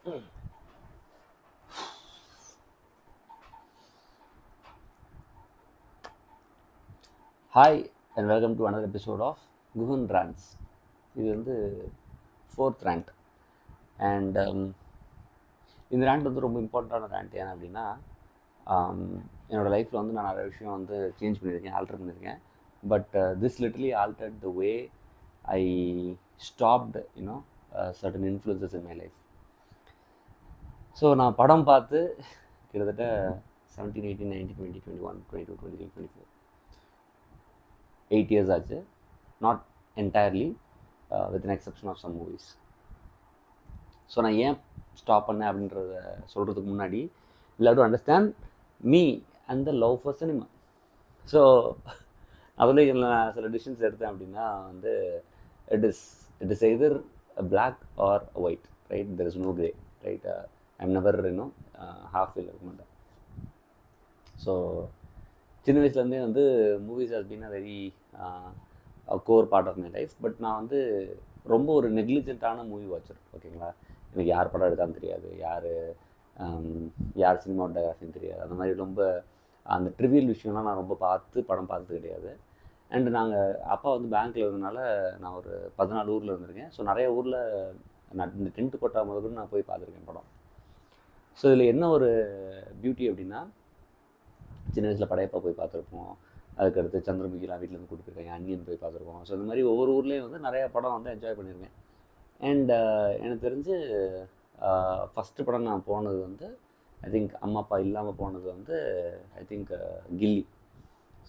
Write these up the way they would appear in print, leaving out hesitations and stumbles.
Hi and welcome to another episode of Guhan rants. இது வந்து fourth rant. And இந்த rant வந்து ரொம்ப இம்பார்ட்டண்டான ரேண்ட். ஏன் அப்படின்னா, என்னோடய லைஃப்பில் வந்து நான் நிறைய விஷயம் வந்து சேஞ்ச் பண்ணியிருக்கேன், ஆல்டர் பண்ணியிருக்கேன். But this literally altered the way I stopped certain influences in my life. So நான் படம் பார்த்து கிட்டத்தட்ட 17, 18, 19, 20, 21, 22, 23, 24 8 years ஆச்சு. Not entirely, with an exception of some movies. So நான் ஏன் ஸ்டாப் பண்ணேன் அப்படின்றத சொல்கிறதுக்கு முன்னாடி will have to understand me and the love for cinema. So அதில் நான் சில டிசிஷன்ஸ் எடுத்தேன் அப்படின்னா வந்து it is either black or white, right? There is no grey, right? I'm never half feel இருக்க மாட்டேன். ஸோ சின்ன வயசுலேருந்தே வந்து movies has been a very core part of my life. But நான் வந்து ரொம்ப ஒரு நெக்லிஜென்ட்டான மூவி வாட்சர், ஓகேங்களா? எனக்கு யார் படம் எடுத்தான்னு தெரியாது, யார் சினிமாட்டோகிராஃபின்னு தெரியாது. அந்த மாதிரி ரொம்ப அந்த ட்ரிவியல் விஷயம்லாம் நான் ரொம்ப படம் பார்த்தது கிடையாது. அண்டு நாங்கள் அப்பா வந்து பேங்க்கில் இருந்ததுனால நான் ஒரு 14 ஊரில் இருந்திருக்கேன். ஸோ நிறைய ஊரில் நான் இந்த 10th கொட்டா முதல்ல நான் போய் பார்த்துருக்கேன் படம். ஸோ இதில் என்ன ஒரு பியூட்டி அப்படின்னா, சின்ன வயசில் படையப்பா போய் பார்த்துருப்போம், அதுக்கடுத்து சந்திரமுகிலாம் வீட்டிலேருந்து கூப்பிட்டு போயிருக்கேன், அன்னியன் போய் பார்த்துருக்கோம். ஸோ இந்த மாதிரி ஒவ்வொரு ஊர்லேயும் வந்து நிறைய படம் வந்து என்ஜாய் பண்ணியிருக்கேன். அண்ட் எனக்கு தெரிஞ்சு ஃபஸ்ட்டு படம் நான் போனது வந்து ஐ திங்க் அம்மா அப்பா இல்லாமல் போனது வந்து I think Ghilli.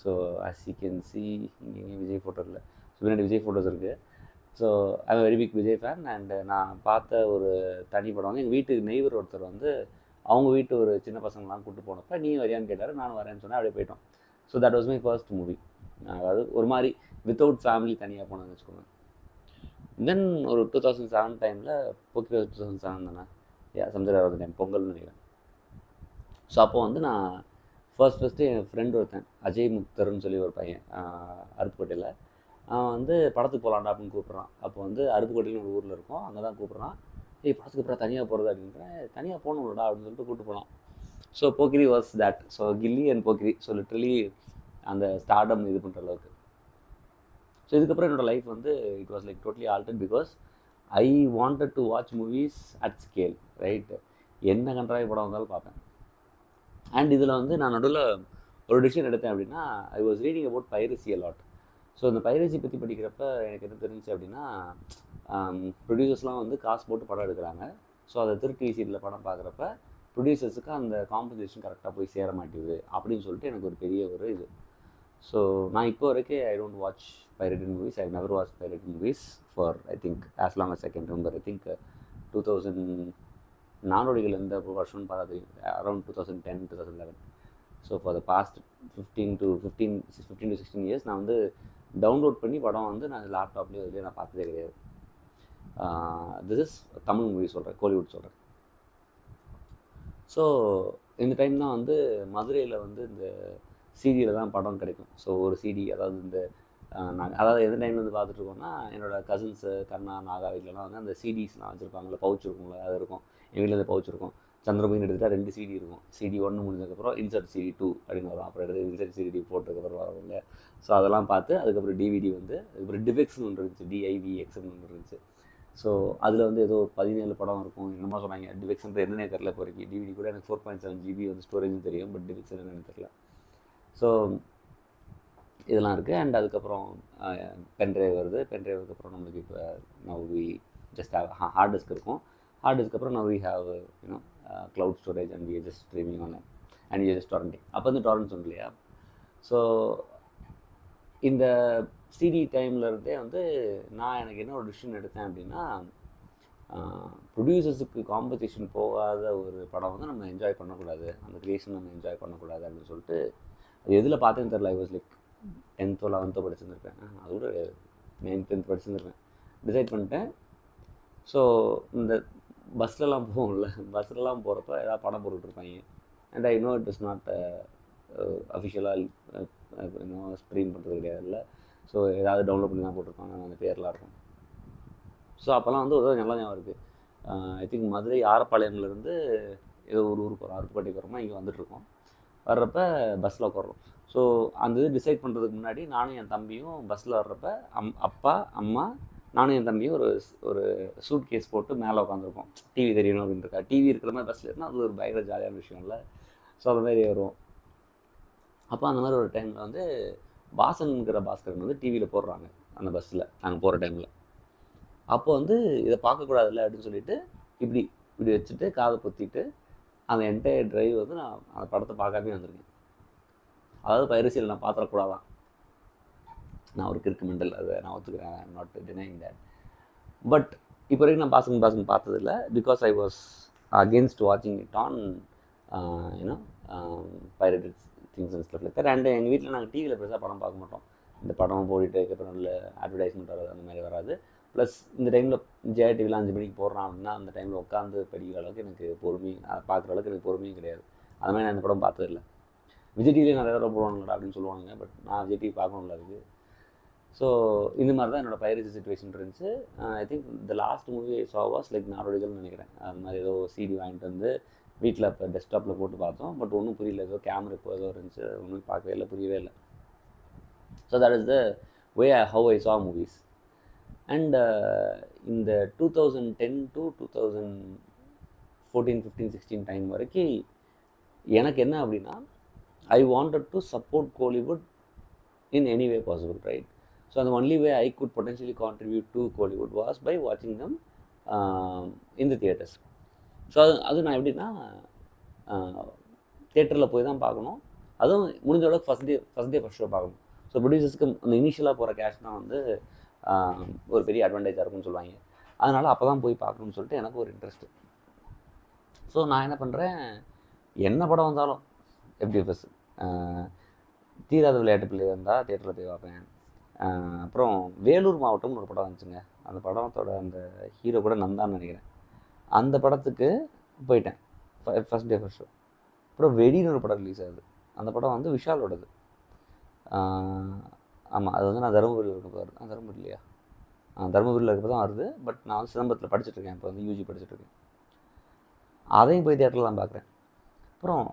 So as you can see, இங்கே விஜய் ஃபோட்டோ இல்லை, ஸோ பின்னாடி விஜய் ஃபோட்டோஸ் இருக்குது. So I am very big Vijay fan. And நான் பார்த்த ஒரு தனி படம் வந்து எங்கள் வீட்டுக்கு நெய்வர் ஒருத்தர் வந்து அவங்க வீட்டு ஒரு சின்ன பசங்களாம் கூப்பிட்டு போனப்போ நீ வரையான்னு கேட்டார், நானும் வரேன்னு சொன்னேன், அப்படியே போயிட்டோம். So that was my first movie. அதாவது ஒரு மாதிரி வித்தவுட் ஃபேமிலி தனியாக போனதுன்னு வச்சுக்கோங்க. தென் ஒரு 2007 டைமில் போக்கிரி 2007 தானே, சம்ஜர் ஆகிறது டைம், பொங்கல்னு நினைக்கிறேன். ஸோ அப்போ வந்து நான் ஃபர்ஸ்ட்டு என் ஃப்ரெண்டு ஒருத்தன் அஜய் முக்தர்னு சொல்லி ஒரு பையன் அருப்புக்கோட்டையில், அவன் வந்து படத்துக்கு போகலான்டா அப்படின்னு கூப்பிட்றான். அப்போ வந்து அருப்புக்கோட்டையில் ஒரு ஊரில் இருக்கும், அங்கே தான் கூப்பிட்றான். படத்துக்கு அப்புறம் தனியாக போகிறது அப்படின்றேன், தனியாக போகணும்லடா அப்படின்னு சொல்லிட்டு கூப்பிட்டு போனான். So Pokkiri was that. So Ghilli and Pokkiri, so literally அந்த ஸ்டார்டம் இது பண்ணுற அளவுக்கு. ஸோ இதுக்கப்புறம் என்னோடய லைஃப் வந்து it was like totally altered because I wanted to watch movies at scale, right? என்ன கண்ட்ராய் படம் வந்தாலும் பார்ப்பேன். அண்ட் இதில் வந்து நான் நடுவில் ஒரு டிசிஷன் எடுத்தேன் அப்படின்னா, I was reading about piracy a lot. So இந்த பைரசி பற்றி படிக்கிறப்ப எனக்கு என்ன தெரிஞ்சு அப்படின்னா, ப்ரொடியூசர்ஸ்லாம் வந்து காசு போட்டு படம் எடுக்கிறாங்க. ஸோ அதை திருட்டி சீட்டில் படம் பார்க்குறப்ப ப்ரொடியூசர்ஸுக்கு அந்த காம்பன்சேஷன் கரெக்டாக போய் சேர மாட்டேங்குது அப்படின்னு சொல்லிட்டு எனக்கு ஒரு பெரிய ஒரு இது. ஸோ நான் இப்போ வரைக்கும் I don't watch pirated movies. I never watch pirated movies for I think as long as I can remember. I think 2000 Nadodigal எந்த வருஷம்னு பார்த்தா தெரியும், around 2010, 2011. So for the past 15 to 16 years நான் வந்து டவுன்லோட் பண்ணி படம் வந்து நான் லேப்டாப்லேயே இதுலேயே நான் பார்த்ததே கிடையாது. திஸ் இஸ் தமிழ் மூவி சொல்கிறேன், கோலிவுட் சொல்கிறேன். ஸோ இந்த டைம் தான் வந்து மதுரையில் வந்து இந்த சிடியில் தான் படம் கிடைக்கும். ஸோ ஒரு சிடி, அதாவது இந்த அதாவது எந்த டைமில் வந்து பார்த்துட்ருக்கோன்னா, என்னோடய கசின்ஸு கண்ணா நாகா வீட்டிலலாம் வந்து அந்த சிடிஸ்லாம் வச்சுருப்பாங்களே, பவுச் இருக்குங்களா, அது இருக்கும். எங்கள் வீட்டில் அந்த பவுச் இருக்கும். சந்திரமுகின்னு எடுத்துகிட்டா 2 சிடி இருக்கும். சிடி 1 முடிஞ்சதுக்கப்புறம் இன்சர்ட் சிடி 2 அப்படின்னு வரும். அப்புறம் எடுத்து இன்சர்ட் சிடி போட்டதுக்கப்புறம் வருவாங்க. ஸோ அதெல்லாம் பார்த்து அதுக்கப்புறம் டிவிடி வந்து அதுக்கப்புறம் டிவெக்ஸ்னு ஒன்று இருந்துச்சு, டிஐவிஎக்ஸ்னு ஒன்று இருந்துச்சு. ஸோ அதில் வந்து ஏதோ 17 படம் இருக்கும் என்னமோ சொன்னாங்க. டிவெக்ஸ்ன்ற என்னன்னே தெரில இப்போ வரைக்கும். டிவிடி கூட எனக்கு 4.7 GB வந்து ஸ்டோரேஜும் தெரியும், பட் டிவெக்ஸ் என்னன்னு தெரில. ஸோ இதெல்லாம் இருக்குது. அண்ட் அதுக்கப்புறம் பென்ட்ரைவ் வருது. பென்ட்ரைவுக்கு அப்புறம் நம்மளுக்கு இப்போ now we just hard disk இருக்கும். ஹார்ட் டிஸ்க்கு அப்புறம் now we have cloud storage and we just streaming online and we just torrenting. அப்போ வந்து டாரண்ட் சொன்ன இல்லையா. ஸோ இந்த சிடி டைமில் இருந்தே வந்து நான் எனக்கு என்ன ஒரு டிசிஷன் எடுத்தேன் அப்படின்னா, ப்ரொடியூசர்ஸுக்கு காம்படிஷன் போகாத ஒரு படம் வந்து நம்ம என்ஜாய் பண்ணக்கூடாது, அந்த க்ரியேஷன் நம்ம என்ஜாய் பண்ணக்கூடாது அப்படின்னு சொல்லிட்டு, அது எதில் பார்த்தேன்னு தெரில. ஐ was like 10th or 11th படிச்சிருந்துருப்பேன், அதோட 9th 10th படிச்சிருந்துருப்பேன். டிசைட் பண்ணிட்டேன். ஸோ இந்த பஸ்லலாம் போகும்ல, பஸ்லலாம் போகிறப்ப ஏதாவது படம் போட்டுட்ருப்பாங்க. And I know it is not அஃபிஷியலாக இன்னும் ஸ்ட்ரீம் பண்ணுறது கிடையாது இல்லை. ஸோ ஏதாவது டவுன்லோட் பண்ணி தான் போட்டிருப்பாங்க, அந்த பேர்லாம் இருக்கும். ஸோ அப்போல்லாம் வந்து ஒரு நல்லா ஞாபகம் இருக்குது. ஐ திங்க் மதுரை ஆரப்பாளையம்லேருந்து ஏதோ ஒரு ஊருக்கு வரோம், அருப்புக்கோட்டைக்கு வரோமா, இங்கே வந்துட்டுருக்கோம். வர்றப்ப பஸ்ஸில் உட்காரோம். ஸோ அந்த இது டிசைட் பண்ணுறதுக்கு முன்னாடி நானும் என் தம்பியும் பஸ்ஸில் வர்றப்ப அப்பா அம்மா நானும் என் தம்பியும் ஒரு சூட் கேஸ் போட்டு மேலே உட்காந்துருக்கோம். டிவி தெரியணும் அப்படின்றக்கா. டிவி இருக்கிற மாதிரி பஸ்ஸில் இருந்தால் அது ஒரு பயங்கர ஜாலியான விஷயம் இல்லை. ஸோ அது மாதிரி வருவோம். அப்போ அந்த மாதிரி ஒரு டைமில் வந்து வாசன்கிற பாஸ்கரன் வந்து டிவியில் போடுறாங்க அந்த பஸ்ஸில் நாங்கள் போகிற டைமில். அப்போ வந்து இதை பார்க்கக்கூடாதுல்ல அப்படின்னு சொல்லிட்டு இப்படி இப்படி வச்சுட்டு காதை பொத்திட்டு அந்த என்டையர் டிரைவ் வந்து நான் அந்த படத்தை பார்க்காமே வந்திருக்கேன். அதாவது பைரசியில் நான் பார்த்துடக்கூடாதான். நான் ஒரு கிறுக்கு மெண்டல், அதை நான் ஒத்துக்கிறேன், நாட் டினைங் தட். பட் இப்போ வரைக்கும் நான் பாசன் பார்த்ததில்லை. பிகாஸ் ஐ வாஸ் அகேன்ஸ்ட் வாட்சிங் it on you know pirated things and stuff like that. And எங்கள் வீட்டில் நாங்கள் டிவியில் பெருசாக படம் பார்க்க மாட்டோம். இந்த படம் போயிட்டு அதுக்கப்புறம் இல்லை அட்வர்டைஸ்மெண்ட் வராது, அந்த மாதிரி வராது. ப்ளஸ் இந்த டைமில் ஜெயா டிவியில் 5 மணிக்கு போடுறான் அப்படின்னா அந்த டைமில் உட்காந்து படிக்கிற அளவுக்கு எனக்கு பார்க்குற அளவுக்கு எனக்கு பொறுமையும் கிடையாது. அது மாதிரி நான் இந்த படம் பார்த்ததில்லை. விஜய் டிவிலே நிறைய தடவை போடுவாங்களா அப்படின்னு சொல்லுவாங்க. பட் நான் விஜய் டிவி பார்க்கணும்ல அதுக்கு. ஸோ இந்த மாதிரி தான் என்னோடய பைரசி சிச்சுவேஷன் இருந்துச்சு. I think the last movie ஐ சா வாஸ் லைக் நாடோடிகள்னு நினைக்கிறேன். அது மாதிரி ஏதோ சிடி வாங்கிட்டு வந்து வீட்டில் இப்போ டெஸ்க்டாப்பில் போட்டு பார்த்தோம். பட் ஒன்றும் புரியல. ஏதோ கேமரா இப்போ ஏதோ இருந்துச்சு, ஒன்றும் பார்க்கவே இல்லை, புரியவே இல்லை. So that is the way how I saw movies. And இந்த 2010 to 2014, 15, 16 டைம் வரைக்கும் எனக்கு என்ன அப்படின்னா, I wanted to support Kollywood in any way possible, right? So அந்த only way I could potentially contribute to Kollywood was by வாட்சிங் them இன் தி theatres. So அது நான் எப்படின்னா தியேட்டரில் போய் தான் பார்க்கணும். அதுவும் முடிஞ்ச அளவுக்கு ஃபஸ்ட் டே ஃபஸ்ட் ஷோ பார்க்கணும். ஸோ ப்ரொடியூசர்ஸ்க்கு அந்த இனிஷியலாக போகிற கேஷ் தான் வந்து ஒரு பெரிய அட்வான்டேஜாக இருக்கும்னு சொல்லுவாங்க. அதனால் அப்போ தான் போய் பார்க்கணும்னு சொல்லிட்டு எனக்கு ஒரு இன்ட்ரெஸ்ட்டு. ஸோ நான் என்ன பண்ணுறேன், என்ன படம் வந்தாலும் FDFS தீராத விளையாட்டு பிள்ளை வந்தால் தியேட்டரில் போய் பார்ப்பேன். அப்புறம் வேலூர் மாவட்டம்னு ஒரு படம் வந்துச்சுங்க. அந்த படத்தோட அந்த ஹீரோ கூட நந்தான்னு நினைக்கிறேன். அந்த படத்துக்கு போயிட்டேன் ஃபஸ்ட் டே ஃபஸ்ட் ஷோ. அப்புறம் வெடின்னு ஒரு படம் ரிலீஸ் ஆகுது. அந்த படம் வந்து விஷாலோடது. ஆமாம், அது வந்து நான் தருமபுரியில் இருக்கப்போ வருது. தருமபுரி இல்லையா? தருமபுரியில் இருக்கப்போ தான் வருது. பட் நான் வந்து சிதம்பரத்தில் படிச்சுட்ருக்கேன். இப்போ வந்து யூஜி படிச்சுட்ருக்கேன். அதையும் போய் தியேட்டரில் தான் பார்க்குறேன். அப்புறம்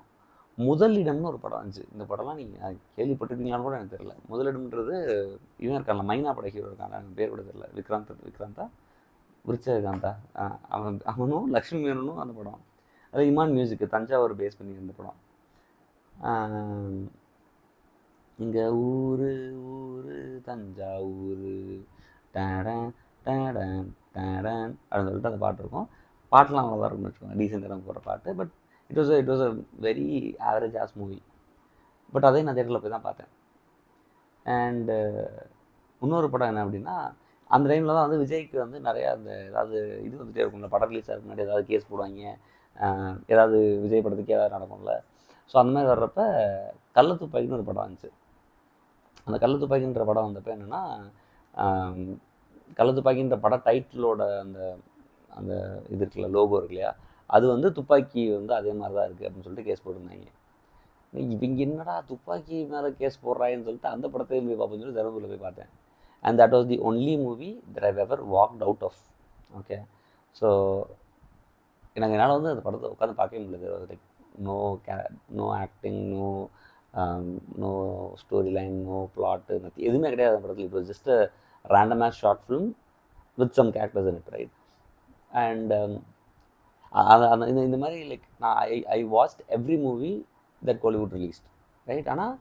முதலிடம்னு ஒரு படம் வந்துச்சு. இந்த படம்லாம் நீங்கள் கேள்விப்பட்டிருக்கீங்களான்னு கூட எனக்கு தெரியல. முதலிடம்ன்றது இவன் இருக்கான்ல, மைனா பட ஹீரோ இருக்கான், எனக்கு பேர் கூட தெரியல. விக்ராந்தா விருச்சகாந்தா, அவனும் லக்ஷ்மி மேனனும் அந்த படம். அது இமான் மியூசிக்கு, தஞ்சாவூர் பேஸ் பண்ணி இருந்த படம். இங்கே ஊரு தஞ்சாவூர் டேடன் டேடன் டேடன் அப்படின்னு சொல்லிட்டு அந்த பாட்டு இருக்கும். பாட்டெலாம் நல்லா இருக்கும்னு வச்சுக்கோங்க, டீசெண்டாக போகிற பாட்டு. But it was a very average as movie. But அதையும் நான் தியேட்டரில் போய் தான் பார்த்தேன். அண்டு இன்னொரு படம் என்ன அப்படின்னா, அந்த டைமில் தான் வந்து விஜய்க்கு வந்து நிறையா அந்த ஏதாவது இது வந்துகிட்டே இருக்கும்ல, படம் ரிலீஸ் ஆகிறதுக்கு முன்னாடி ஏதாவது கேஸ் போடுவாங்க, ஏதாவது விஜய் படத்துக்கு ஏதாவது நடக்கும்ல. ஸோ அந்த மாதிரி வர்றப்ப கள்ளத்துப்பாக்கின்னு ஒரு படம் வந்துச்சு. அந்த கள்ளத்துப்பாக்கின்ற படம் வந்தப்போ என்னென்னா, கள்ளத்துப்பாக்கின்ற படம் டைட்டிலோட அந்த அந்த இது இருக்குல்ல, லோகோ இருக்கு இல்லையா, அது வந்து துப்பாக்கி வந்து அதே மாதிரி தான் இருக்குது அப்படின்னு சொல்லிட்டு கேஸ் போட்டிருந்தாங்க. இவங்க என்னடா துப்பாக்கி மேலே கேஸ் போடுறாங்கன்னு சொல்லிட்டு அந்த படத்தையும் போய் பார்ப்போம்னு சொல்லி தருமபுரியில் போய் பார்த்தேன். And that was the only movie that I've ever walked out of. Okay, so எனக்கு என்னால் வந்து அந்த படத்தை உட்காந்து பார்க்கவே முடியல. Like no acting, no story line, no plot, எதுவுமே கிடையாது அந்த படத்தில். It was just a random ass short film with some characters in it, right? And இந்த மாதிரி லைக் நான் I watched every movie that Kollywood released, right? ஆனால்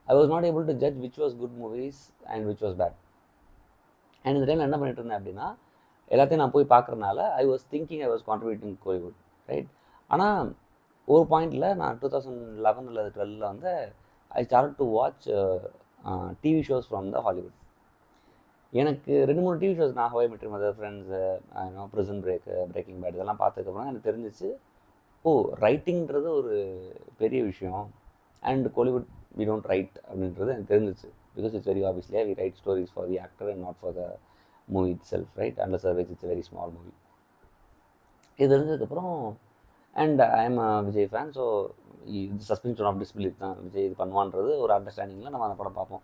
I was not able to judge which was good movies and which was bad. And இந்த டைமில் என்ன பண்ணிட்டு இருந்தேன் அப்படின்னா, எல்லாத்தையும் நான் போய் பார்க்குறதுனால I was thinking I was contributing Kollywood, right? ஆனால் ஒரு பாயிண்டில் நான் 2011 அல்லது 12 வந்து I start to watch TV shows from the Hollywood. எனக்கு 2-3 டிவி ஷோஸ், நான் How I Met Your Mother, Friends, Prison Break, Breaking Bad, இதெல்லாம் பார்த்ததுக்கப்புறம் எனக்கு தெரிஞ்சிச்சு, ரைட்டிங்கிறது ஒரு பெரிய விஷயம். And Kollywood we don't write அப்படின்றது எனக்கு தெரிஞ்சிச்சு. Because it's very obviously we write stories for the actor and not for the movie itself, right? Otherwise it's very small movie. இது தெரிஞ்சதுக்கப்புறம் and I am Vijay fan. So இது suspension of disbelief தான், விஜய் இது பண்ணுவான்றது ஒரு அண்டர்ஸ்டாண்டிங்கில் நம்ம அந்த படம் பார்ப்போம்.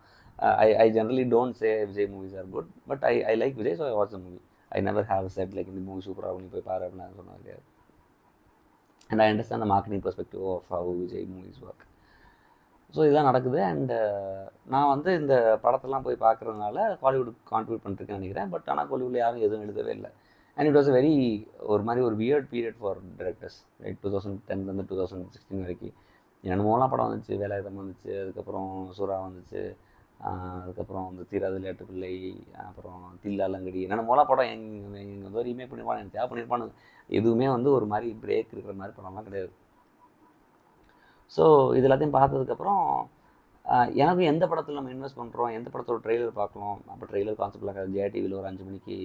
I generally don't say Vijay movies are good, but I like Vijay, so I watch the movie. I never have said like இந்த மூவி சூப்பராக நீ போய் பாரு அப்படின்னு சொன்னது கிடையாது. And I understand the marketing perspective of how Vijay movies work. So இதெல்லாம் நடக்குது. அண்டு நான் வந்து இந்த படத்தெல்லாம் போய் பார்க்குறதுனால ஹாலிவுட் கான்ட்ரிபியூட் பண்ணிருக்கேன்னு நினைக்கிறேன். பட் ஆனால் ஹாலிவுட்டில் யாரும் எதுவும் எழுதவே இல்லை. அண்ட் இட் வாஸ் வெரி ஒரு மாதிரி ஒரு weird period for directors. Like 2010 2016 வரைக்கும் என்னமோலாம் படம் வந்துச்சு. வேலாயுதம் வந்துச்சு, அதுக்கப்புறம் சூறா வந்துச்சு, அதுக்கப்புறம் வந்து தீராத விளையாட்டு பிள்ளை, அப்புறம் தில்லாலங்கடி, என்னென்னமோலாம் படம் எங்கள் வந்து ரீமேக் பண்ணியிருப்பானு எனக்கு தேவை பண்ணியிருப்பானு. எதுவுமே வந்து ஒரு மாதிரி பிரேக் இருக்கிற மாதிரி படம்லாம் கிடையாது. ஸோ இது எல்லாத்தையும் பார்த்ததுக்கப்புறம் எனக்கு எந்த படத்தில் நம்ம இன்வெஸ்ட் பண்ணுறோம், எந்த படத்தோட ட்ரெய்லர் பார்க்கலாம். அப்போ ட்ரெய்லர் கான்செப்டில் இருக்காது. ஜெயா டிவியில் ஒரு 5 மணிக்கு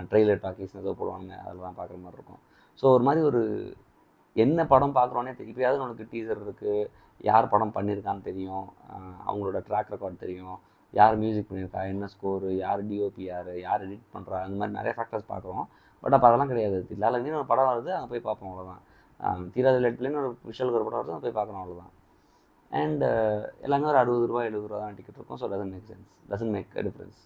ட்ரெய்லர் டாக்கீஸ்னு ஏதோ போடுவாங்க, அதில் தான் பார்க்குற மாதிரி இருக்கும். ஸோ ஒரு மாதிரி ஒரு என்ன படம் பார்க்குறோன்னே தெரியும். இப்போயாவது உனக்கு டீசர் இருக்குது, யார் படம் பண்ணியிருக்கான்னு தெரியும், அவங்களோட ட்ராக் ரெக்கார்ட் தெரியும், யார் மியூசிக் பண்ணியிருக்கா, என்ன ஸ்கோரு, யார் டிஓபி, யார் எடிட் பண்ணுறா, அந்த மாதிரி நிறைய ஃபேக்டர்ஸ் பார்க்குறோம். பட் அப்போ அதெல்லாம் கிடையாது. தில்லாலங்கடின்னு ஒரு படம் வருது, அங்கே போய் பார்ப்போம், அவ்வளோதான். தீராத விளையாட்டுலேன்னு ஒரு விஷுவலுக்கு ஒரு படம் வருது, அங்கே போய் பார்க்குறோம், அவ்வளோதான். அண்ட் எல்லாமே ஒரு 60 ரூபா 70 ரூபா தான் டிக்கெட் இருக்கும். So doesn't make a difference.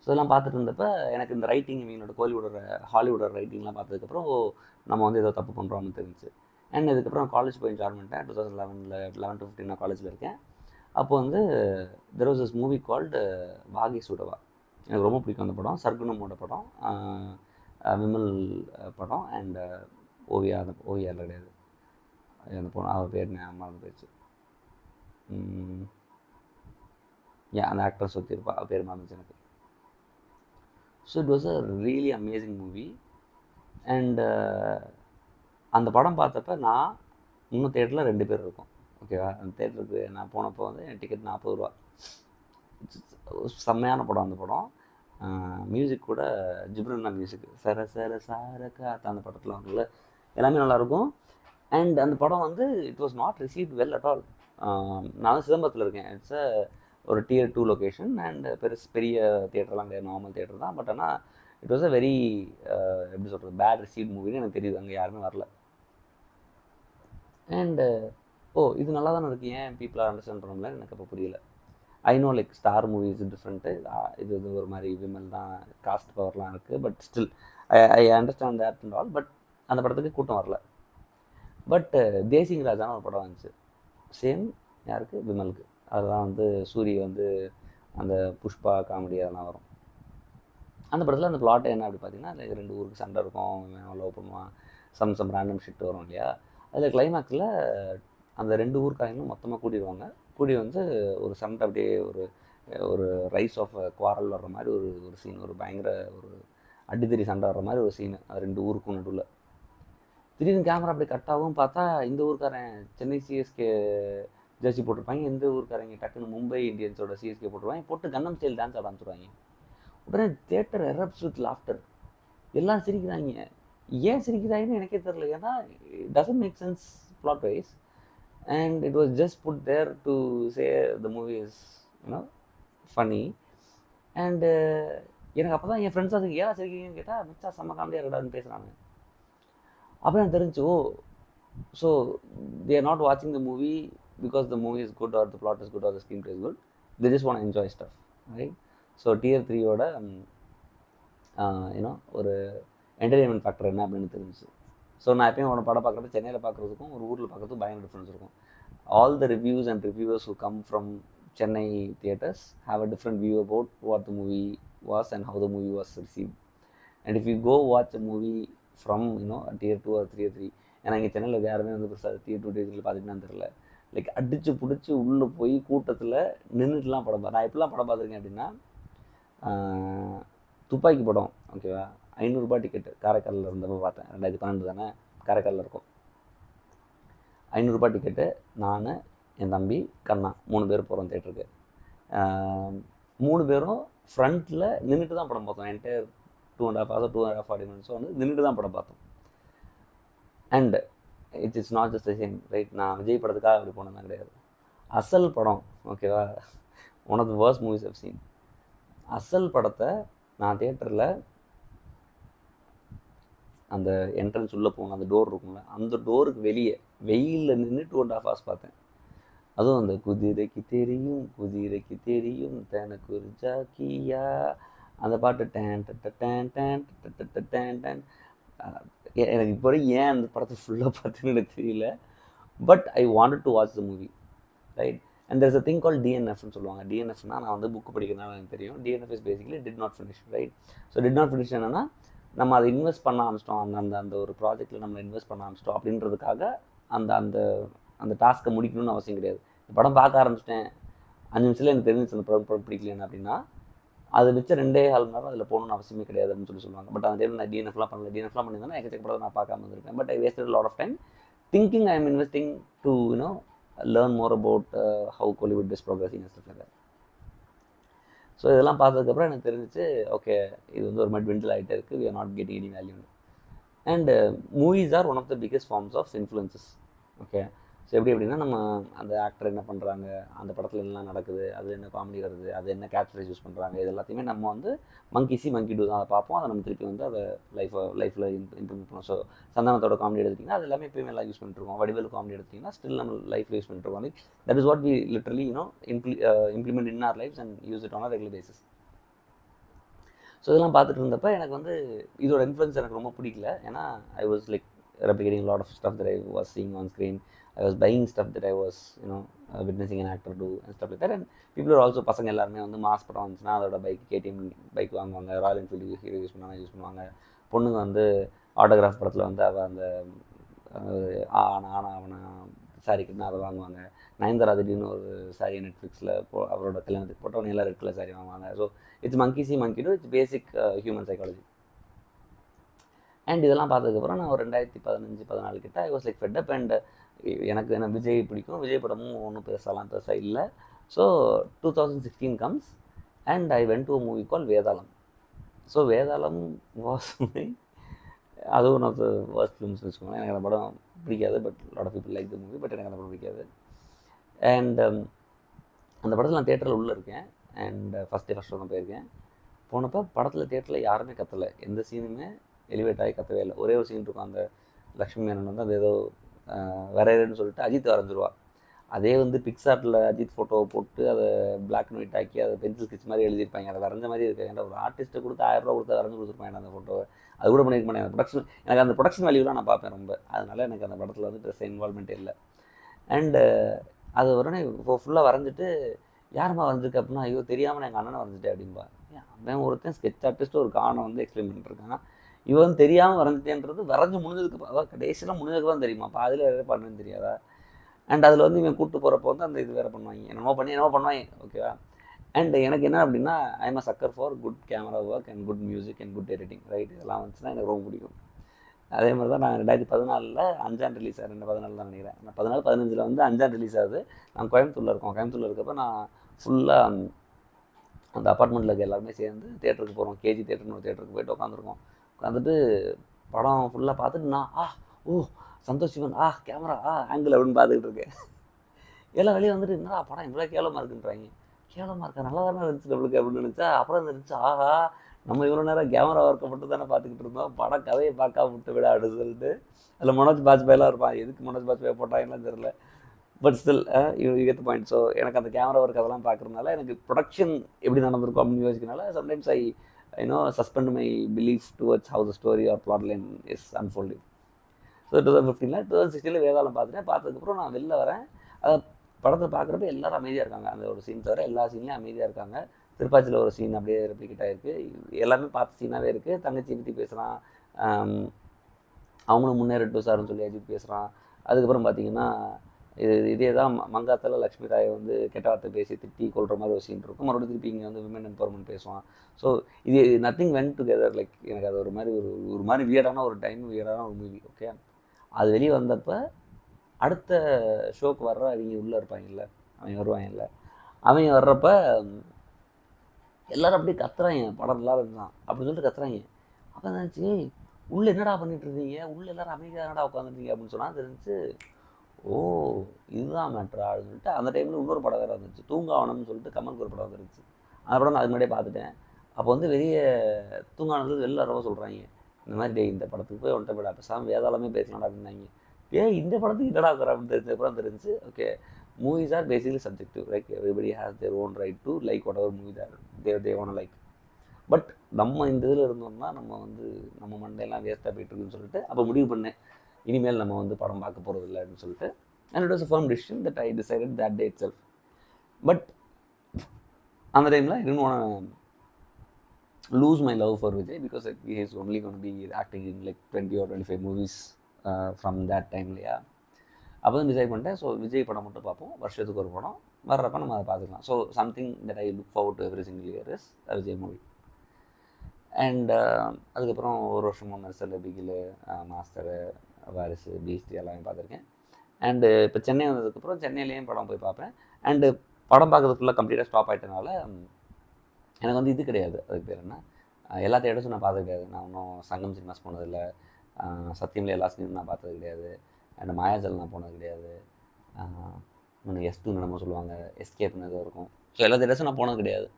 So இதெல்லாம் பார்த்துட்டு இருந்தப்போ எனக்கு இந்த ரைட்டிங், இவங்களோட ஹாலிவுட்டோட ரைட்டிங்லாம் பார்த்ததுக்கப்புறம் நம்ம வந்து ஏதோ தப்பு பண்ணுறோம்னு தெரிஞ்சு. அண்ட் இதுக்கப்புறம் காலேஜ் போய் ஜாயின் பண்ணிட்டேன். 2011 to 15 நான் காலேஜில் இருக்கேன். அப்போ வந்து there was this movie called வாகை சுடவா. எனக்கு ரொம்ப பிடிக்கும் அந்த படம். சர்க்குணமோட படம், விமல் படம். அண்ட் ஓவியாவில் கிடையாது, அந்த பொண்ணு அவர் பேர் மறந்து போயிடுச்சு. அந்த ஆக்ட்ரஸ் சுற்றிருப்பா, அவர் பேர் மறந்துச்சு எனக்கு. So it was a really amazing movie. And அந்த படம் பார்த்தப்ப நான் இன்னும் தேட்டரில் 2 பேர் இருக்கோம். ஓகேவா? அந்த தேட்டருக்கு நான் போனப்போ வந்து என் டிக்கெட் 40 ரூபா. செம்மையான படம் அந்த படம். மியூசிக் கூட ஜிப்ரன்னா மியூசிக், சர சர சாரக்கா அந்த படத்தில் அவங்கள எல்லாமே நல்லாயிருக்கும். அண்ட் அந்த படம் வந்து it was not received well at all. நான் சிதம்பரத்தில் இருக்கேன். இட்ஸ் ஒரு Tier 2 லொக்கேஷன். அண்ட் பெரிய தியேட்டர்லாம் கிடையாது, நார்மல் தியேட்டர் தான். பட் ஆனால் இட் வாஸ் அ வெரி எப்படி சொல்கிறது, பேட் ரிசீவ்ட் மூவின்னு எனக்கு தெரியுது. அங்கே யாருமே வரல. அண்டு இது நல்லா தானே இருக்குது, ஏன் பீப்புளாக அண்டர்ஸ்டாண்ட் பண்ணல எனக்கு அப்போ புரியல. I know like star movies different, இது ஒரு மாதிரி விமல் தான், காஸ்ட் பவர்லாம் இருக்குது. But still I understand that and all. But அந்த படத்துக்கு கூட்டம் வரல. பட் தேசிங் ராஜான்னு ஒரு படம் வந்துச்சு, சேம் யாருக்கு, விமலுக்கு. அதுதான் வந்து சூரிய வந்து அந்த புஷ்பா காமெடி அதெல்லாம் வரும். அந்த படத்தில் அந்த பிளாட் என்ன அப்படி பார்த்தீங்கன்னா, அதில் 2 ஊருக்கு சண்டை இருக்கும், லவ் பண்ணுவான், சம் ரேண்டம் ஷிட் வரும் இல்லையா. அதில் கிளைமேக்ஸில் அந்த 2 ஊருக்காரங்களும் மொத்தமாக கூட்டிடுவாங்க. கூடி வந்து ஒரு சண்டை, அப்படியே ஒரு ரைஸ் ஆஃப் குவாரல் வர்ற மாதிரி ஒரு சீன், ஒரு பயங்கர ஒரு அடித்தறி சண்டை வர்ற மாதிரி ஒரு சீனு, அது 2 ஊருக்கும் நடுவில். திடீர்னு கேமரா அப்படி கட்டாகவும் பார்த்தா இந்த ஊருக்காரன் சென்னை சிஎஸ்கே ஜெர்சி போட்டிருப்பாங்க, இந்த ஊருக்காரங்க டக்குன்னு மும்பை இந்தியன்ஸோட சிஎஸ்கே போட்டுருவாங்க, போட்டு கன்னம் ஸ்டைல் டான்ஸ் ஆட ஆரம்பிச்சிருவாங்க. உடனே தியேட்டர் எரப்ட்ஸ் வித் லாஃப்டர். எல்லாம் சிரிக்கிறாங்க. ஏன் சிரிக்கிறாங்கன்னு எனக்கே தெரியல. ஏன்னா it doesn't make sense plot wise. And it was just put there to say the movie is funny. And எனக்கு அப்போ தான் என் ஃப்ரெண்ட்ஸ் அதுக்கு ஏன் சிரிக்கிறீங்கன்னு கேட்டால், மிச்சா செம்ம காமெடியாக இருக்கடான்னு பேசுகிறாங்க. அப்போ எனக்கு தெரிஞ்சு, so they are not watching the movie because the movie is good or the plot is good or the screenplay is good. They just want to enjoy stuff, right? So Tier 3யோட ஒரு entertainment factor என்ன அப்படின்னு தெரிஞ்சு. So நான் எப்பயும் ஒரு படம் பார்க்குறப்ப சென்னையில் பார்க்குறதுக்கும் ஒரு ஊரில் பார்க்குறதுக்கும் பயங்கர டிஃப்ரென்ஸ் இருக்கும். All the reviews and reviewers who come from Chennai theatres have a different view about what the movie was and how the movie was received. And if you go watch a movie from Tier 2 or Tier 3, ஏன்னா இங்கே சென்னையில் யாருமே வந்து பெருசாக Tier 2 Tier 3 பார்த்துட்டுன்னு தெரியல. Like அடித்து பிடிச்சி உள்ளே போய் கூட்டத்தில் நின்றுட்டுலாம் படம் நான் எப்படிலாம் படம் பார்த்துருக்கேன் அப்படின்னா, துப்பாக்கி படம், ஓகேவா, 500 ரூபாய் டிக்கெட்டு காரைக்காலில் இருந்தப்போ பார்த்தேன். 2012 தானே, காரைக்காலில் இருக்கும். 500 ரூபாய் டிக்கெட்டு, நான், என் தம்பி, கண்ணா 3 பேர் போகிறோம் தேட்டருக்கு. 3 பேரும் ஃப்ரண்ட்டில் நின்றுட்டு தான் படம் பார்த்தோம். என்டையர் 2.5 hours 2.5 40 minutes வந்து நின்றுட்டு தான் படம் பார்த்தோம். And it's not just the same, right? நான் விஜய் படத்துக்காக அப்படி போனதான் கிடையாது. அசல் படம், ஓகேவா, one of the worst movies I've seen. Asal படத்தை நான் தியேட்டரில் அந்த என்ட்ரன்ஸ் உள்ளே போகணும், அந்த டோர் இருக்கும்ல, அந்த டோருக்கு வெளியே வெயிலில் நின்று 2.5 hours பார்த்தேன். அதுவும் அந்த குதிரைக்கு தெரியும் தனக்கு ஒரு ஜாக்கியா அந்த பாட்டு டேன் டேன் டேன் டேன் டேன். எனக்கு இப்போ வரைக்கும் ஏன் அந்த படத்தை ஃபுல்லாக பார்த்துன்னு எனக்கு தெரியல. But I wanted to watch the movie, right. And there's a thing call டிஎன்எஃப்னு சொல்லுவாங்க. டிஎன்எஃப்னா நான் வந்து புக்கு படிக்கிறதுனால எனக்கு தெரியும். DNF is basically did not finish, right. So did not finish என்னன்னா, நம்ம அதை இன்வெஸ்ட் பண்ண ஆரம்பிச்சிட்டோம், அந்த அந்த ஒரு ப்ராஜெக்ட்டில் நம்ம இன்வெஸ்ட் பண்ண ஆரம்பிச்சிட்டோம் அப்படின்றதுக்காக அந்த அந்த அந்த டாஸ்க்கை முடிக்கணும்னு அவசியம் கிடையாது. இந்த படம் பார்க்க ஆரம்பிச்சிட்டேன், 5 நிமிஷத்தில் எனக்கு தெரிஞ்சிச்சு அந்த படம் பிடிக்கலன்னு அப்படின்னா, அது மிச்ச 2.25 மணி நேரம் அதில் போகணும்னு அவசியமே கிடையாது அப்படின்னு சொல்லுவாங்க. பட் அந்த டைம் நான் டிஎன்எஃப்லாம் பண்ணல. டிஎன்எஃப்லாம் பண்ணியிருந்தேன் எக்கச்சக்க படம் நான் பார்க்காம இருந்திருப்பேன். But I wasted lot of time thinking I am investing to learn more about how Kollywood is progressing and stuff like that. So இதெல்லாம் பார்த்ததுக்கப்புறம் எனக்கு தெரிஞ்சிச்சு, ஓகே இது வந்து ஒரு மாதிரி ட்விண்டில் ஆகிட்டே இருக்குது, we are not getting any value. And movies are one of the biggest forms of influences. Okay, so எப்படி எப்படின்னா, நம்ம அந்த ஆக்டர் என்ன பண்ணுறாங்க, அந்த படத்தில் என்னெல்லாம் நடக்குது, அது என்ன காமெடி வருது, அது என்ன கேரக்டரைஸ் யூஸ் பண்ணுறாங்க, இது எல்லாத்தையுமே நம்ம வந்து மங்கி டூ தான் அதை பார்ப்போம். அதை நம்ம திருப்பி வந்து அதை லைஃப்பில் இம்ப்ளிமெண்ட் பண்ணுவோம். ஸோ சந்தானத்தோட காமெடி எடுத்திங்கன்னா அது எல்லாமே எப்பயுமே எல்லாம் யூஸ் பண்ணிட்டுருக்கோம். வடிவேலு காமெடி எடுத்திங்கன்னா ஸ்டில் நம்ம லைஃப்பில் யூஸ் பண்ணிட்டுருக்கோம். Like that is what we literally implement in our lifes and use it on a regular basis. So இதெல்லாம் பார்த்துட்டு இருந்தப்போ எனக்கு வந்து இதோட இன்ஃப்ளூயன்ஸ் எனக்கு ரொம்ப பிடிக்கல. ஏன்னா ஐ was like replicating a lot of stuff that I was seeing on screen. I was buying stuff that I was witnessing an actor do and stuff like that. And people are also, பசங்க எல்லாருமே வந்து mass படம் வந்துச்சுன்னா அதோட bike KTM bike வாங்குவாங்க, Royal Enfield hero use பண்ணுவாங்க. பொண்ணுங்க வந்து ஆட்டோகிராஃப் படத்தில் வந்து அவள் அந்த அவனை சாரி கட்டினா அதை வாங்குவாங்க. நயன்தாரா திடீர்னு ஒரு சாரி நெட்ஃப்ளிக்ஸில் அவரோட கல்யாணத்துக்கு போட்டவங்க எல்லாம் ரெட் கலர் சாரி வாங்குவாங்க. So it's monkey see monkey do, it's basic human psychology. And இதெல்லாம் பார்த்ததுக்கப்புறம் நான் ஒரு 2015-14 கிட்ட I was like fed up. And எனக்கு என்ன விஜய் பிடிக்கும், விஜய் படமும் ஒன்றும் பெருசாக இல்லை. So 2016 comes and I went to a movie call Vedalam. So Vedalam was அது one of the worst films வச்சுக்கோங்களேன். எனக்கு அந்த படம் பிடிக்காது. But lot of people like the movie. But எனக்கு அந்த படம் பிடிக்காது. அண்ட் அந்த படத்தில் நான் தேட்டரில் உள்ளே இருக்கேன். அண்ட் ஃபஸ்ட் தான் போயிருக்கேன். போனப்போ படத்தில் தேட்டரில் யாருமே கத்தலை, எந்த சீனுமே எலிவேட் ஆகி கத்தவே இல்லை. ஒரே ஒரு சீன் இருக்கும், அந்த லக்ஷ்மி மேனன் வந்து அது ஏதோ வரையறேன்னு சொல்லிட்டு அஜித் வரைஞ்சிருவா. அதே வந்து பிக்சார்ட்டில் அஜித் ஃபோட்டோவை போட்டு அதை பிளாக் அண்ட் ஒயிட் ஆக்கி அதை பென்சில் ஸ்கெட்ச் மாதிரி எழுதியிருப்பாங்க. அதை வரைஞ்ச மாதிரி இருக்குது. ஏன்னா ஒரு ஆர்டிஸ்ட்டை கொடுத்து 1000 ரூபா கொடுத்து வரைஞ்சி கொடுத்துருப்பாங்க அந்த ஃபோட்டோவை. அது கூட பண்ணியிருக்க மாட்டேன். எனக்கு அந்த ப்ரொடக்ஷன் வேல்யூலாம் நான் பார்ப்பேன் ரொம்ப. அதனால் எனக்கு அந்த படத்தில் வந்து ட்ரெஸ் இன்வால்மெண்ட்டே இல்லை. அண்டு அது உடனே ஃபுல்லாக வரைஞ்சிட்டு யாருமா வரைஞ்சிருக்கு அப்படின்னா, ஐயோ தெரியாமல் நான் எங்கள் அண்ணனை வரைஞ்சிட்டேன் அப்படின்பா. அவன் ஒருத்தன் ஸ்கெட்ச் ஆர்டிஸ்ட்டு ஒரு காரணம் வந்து எக்ஸ்பிளைன் பண்ணிட்டுருக்கான். இவன் தெரியாமல் வரைஞ்சிட்டேன்றது வரைஞ்சி முடிஞ்சதுக்கு அதாவது கடைசியெலாம் முடிஞ்சதுக்கு தான் தெரியுமா, பாதியில் வேறு பண்ணுன்னு தெரியாதா. அண்ட் அதில் வந்து இவன் கூப்பிட்டு போகிறப்போ வந்து அந்த இது வேறு பண்ணுவாங்க, என்னமோ பண்ணுவாங்க. ஓகேவா. அண்ட் எனக்கு என்ன அப்படின்னா, ஐ am a sucker for good camera work and good music and good editing, right. இதெல்லாம் வந்துச்சுன்னா எனக்கு ரொம்ப பிடிக்கும். அதே மாதிரி தான் நான் 2014 5ஆம் ரிலீஸ் ஆகுது. 2014 தான் நினைக்கிறேன். நான் 14-15 வந்து 5ஆம் ரிலீஸ் ஆகுது. நான் கோயம்புத்தூரில் இருக்கோம். கோயம்புத்தூரில் இருக்கப்போ நான் ஃபுல்லாக அந்த அப்பார்ட்மெண்ட்டில் இருக்க எல்லாருமே சேர்ந்து தேட்டருக்கு போகிறோம். கேஜி தேட்டர்னு ஒரு தேட்டருக்கு போய்ட்டு உட்காந்துருக்கோம். உட்காந்துட்டு படம் ஃபுல்லாக பார்த்துட்டு நான் சந்தோஷ் சிவன் கேமரா ஆங்கிள் அப்படின்னு பார்த்துக்கிட்டு இருக்கேன். எல்லாம் வெளியே வந்துட்டு என்னடா படம் இவ்வளோ கேவலமாக இருக்குன்றாங்க. கேவலமாக இருக்கா, நல்லா தானே இருந்துச்சு நம்மளுக்கு அப்படின்னு நினச்சா, அப்புறம் இருந்துச்சு நம்ம இவ்வளோ நேரம் கேமரா ஒர்க்கை மட்டும் தானே பார்த்துக்கிட்டு இருந்தோம், படம் கதையை பார்க்காம விட்டு விட அப்படின்னு சொல்லிட்டு. அதில் மனோஜ் பாஜ்பாயெலாம் இருப்பான். எதுக்கு மனோஜ் பாஜ்பாய் போட்டாங்கன்னு தெரியல. But still you get the point. So எனக்கு அந்த கேமரா ஒர்க் அதெல்லாம் பார்க்குறதுனால எனக்கு ப்ரொடக்ஷன் எப்படி நடந்திருக்கும் அப்படின்னு யோசிக்கிறனால sometimes I suspend my belief towards how the story or plot line is unfolding. So 2016 வேதாளம் பார்த்ததுக்கப்புறம் நான் வெளில வரேன். அதை படத்தை பார்க்குறப்ப எல்லோரும் அமைதியாக இருக்காங்க. அந்த ஒரு சீன் தவிர எல்லா சீன்லேயும் அமைதியாக இருக்காங்க. திருப்பாச்சியில் ஒரு சீன் அப்படியே ரெப்ளிகேட் ஆகிருக்கு. எல்லாமே பார்த்த சீனாகவே இருக்குது. தங்கச்சி பற்றி பேசுகிறான், அவங்களும் முன்னேறட்டும் சார்னு சொல்லி அஜித் பேசுகிறான். அதுக்கப்புறம் பார்த்தீங்கன்னா இதே தான் மங்காத்தில் லக்ஷ்மி ராயை வந்து கெட்ட வார்த்தை பேசி திட்டி கொள்கிற மாதிரி ஒரு சீன் இருக்கும். மறுபடியும் திருப்பி இங்கே வந்து விமன் எம்பவர்மெண்ட் பேசுவான். ஸோ இது நத்திங் வென்ட் டுகெதர். லைக் எனக்கு அது ஒரு மாதிரி வியர்டான ஒரு டைம், வியர்டான ஒரு மூவி. ஓகே, அது வெளியே வந்தப்போ அடுத்த ஷோக்கு வர்ற அவங்க உள்ளே இருப்பாங்கல்ல, அவங்க வருவாங்கல்ல, அவங்க வர்றப்ப எல்லோரும் அப்படியே கத்துறாங்க, படம் நல்லா இருந்தான் அப்படின்னு சொல்லிட்டு கத்துறாங்க. அப்போ நினச்சி உள்ளே என்னடா பண்ணிட்டு இருந்தீங்க, உள்ளே எல்லோரும் அமைதியாக என்னடா உட்காந்துருந்தீங்க அப்படின்னு சொன்னால் தெரிஞ்சு இதுதான் மேட்ரா அப்படின்னு சொல்லிட்டு. அந்த டைமில் இன்னொரு படம் வேறு வந்துருச்சு, தூங்காவனம்னு சொல்லிட்டு கமலுக்கு ஒரு படம் வந்துருச்சு. அந்த படம் நான் அது முன்னாடியே பார்த்துட்டேன். அப்போ வந்து வெளியே தூங்காவனத்தில் வெளில ரொம்ப சொல்கிறாங்க, இந்த மாதிரி இந்த படத்துக்கு போய் ஒன்றை விட பேசாமல் வேதாளமே பேசலாம்டா அப்படின்னாங்க. இந்த படத்துக்கு என்னடா இருக்கிற அப்படின்னு தெரிஞ்சப்பறம் தெரிஞ்சு, okay movies R basically subjective. Like everybody has their own right to like what ever movie they want like. But நம்ம இந்த இதில் இருந்தோம்னா நம்ம வந்து நம்ம மண்டையெல்லாம் வேஸ்ட்டாக போயிட்டுருக்குன்னு சொல்லிட்டு அப்போ முடிவு பண்ணேன், இனிமேல் நம்ம வந்து படம் பார்க்க போகிறது இல்லை அப்படின்னு சொல்லிட்டு. And it was a firm decision that I decided that day itself. But அந்த டைமில் I didn't want lose my love for Vijay because like, he is only going to be acting in like 20 or 25 movies from that time இல்லையா. அப்போ தான் decide பண்ணிட்டேன், so Vijay படம் மட்டும் பார்ப்போம், வருஷத்துக்கு ஒரு படம், வர்றப்ப நம்ம அதை பார்த்துக்கலாம். So something that I look forward to every single year is Vijay movie. And அதுக்கப்புறம் ஒரு வருஷமாக மெர்சல், பிகிலு, மாஸ்டரு, வாரிசு, பீஸ்ட் எல்லாமே பார்த்துருக்கேன். அண்டு இப்போ சென்னை வந்ததுக்கப்புறம் சென்னையிலேயும் படம் போய் பார்ப்பேன். அண்டு படம் பார்க்கறது ஃபுல்லாக கம்ப்ளீட்டாக ஸ்டாப் ஆகிட்டனால எனக்கு வந்து இது கிடையாது, அதுக்கு பேர் என்ன, எல்லா தேட்டர்ஸும் நான் பார்த்தது கிடையாது. நான் இன்னும் சங்கம் சினிமாஸ் போனதில்லை, சத்தியமில் எல்லா சினிமாவும் நான் பார்த்தது கிடையாது, அண்ட் மாயாஜல் நான் போனது கிடையாது, இன்னொன்று S2 நம்ம சொல்லுவாங்க, எஸ்கேப்னு ஏதோ இருக்கும். ஸோ எல்லா தேட்டர்ஸும் நான் போனது கிடையாது.